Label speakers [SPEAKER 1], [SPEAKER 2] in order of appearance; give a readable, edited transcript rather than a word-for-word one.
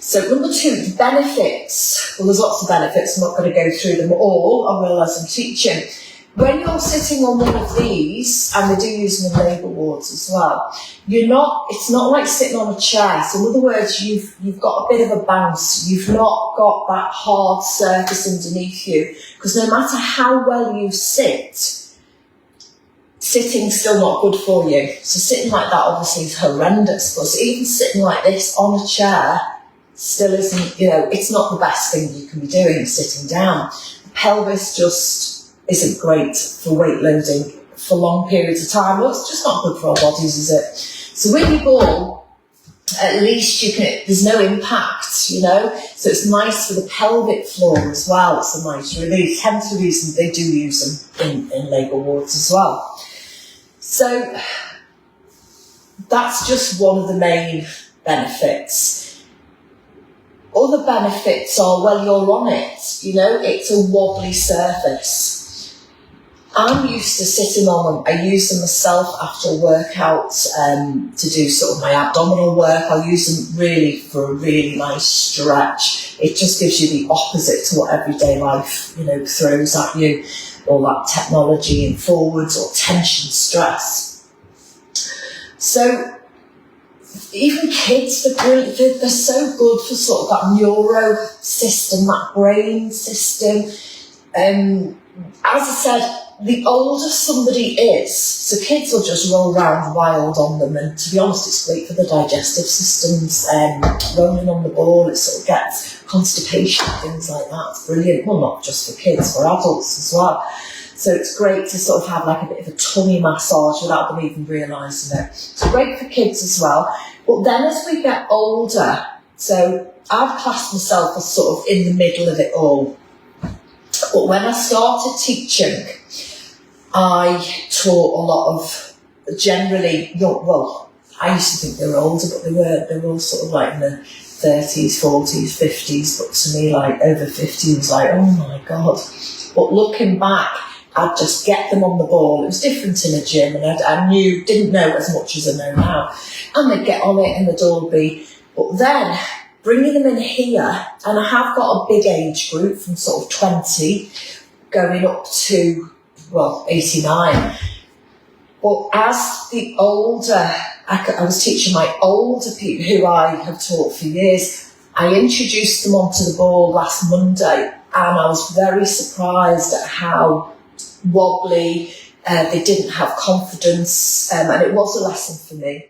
[SPEAKER 1] So number 2, the benefits. Well, there's lots of benefits. I'm not going to go through them all. I will as I'm teaching. When you're sitting on one of these, and they do use them in labour wards as well, it's not like sitting on a chair. So in other words, you've got a bit of a bounce. You've not got that hard surface underneath you. Because no matter how well you sit, sitting's still not good for you. So sitting like that obviously is horrendous. But even sitting like this on a chair still isn't, it's not the best thing you can be doing, sitting down. The pelvis just isn't great for weight loading for long periods of time. Well, it's just not good for our bodies, is it? So with your ball, at least there's no impact, So it's nice for the pelvic floor as well. It's a nice release. Hence the reason they do use them in labour wards as well. So that's just one of the main benefits. Other benefits are, well, you're on it, it's a wobbly surface. I'm used to sitting on them. I use them myself after a workout to do sort of my abdominal work. I'll use them really for a really nice stretch. It just gives you the opposite to what everyday life, throws at you. All that technology and forwards or tension, stress. So even kids, they're so good for sort of that neuro system, that brain system. As I said, the older somebody is, so kids will just roll around wild on them, and to be honest, it's great for the digestive systems. Rolling on the ball, it sort of gets constipation, things like that. It's brilliant. Well, not just for kids, for adults as well. So it's great to sort of have like a bit of a tummy massage without them even realising it. It's great for kids as well. But then as we get older, so I've classed myself as sort of in the middle of it all. But when I started teaching, I taught a lot of generally young, well, I used to think they were older, but they were all sort of like in the 30s, 40s, 50s, but to me, like over 50 was like, oh my God. But looking back, I'd just get them on the ball. It was different in a gym, and I didn't know as much as I know now. And they'd get on it and they'd all be, but then bringing them in here, and I have got a big age group from sort of 20 going up to, 89. But as the older, I was teaching my older people who I have taught for years, I introduced them onto the ball last Monday, and I was very surprised at how wobbly, they didn't have confidence, and it was a lesson for me.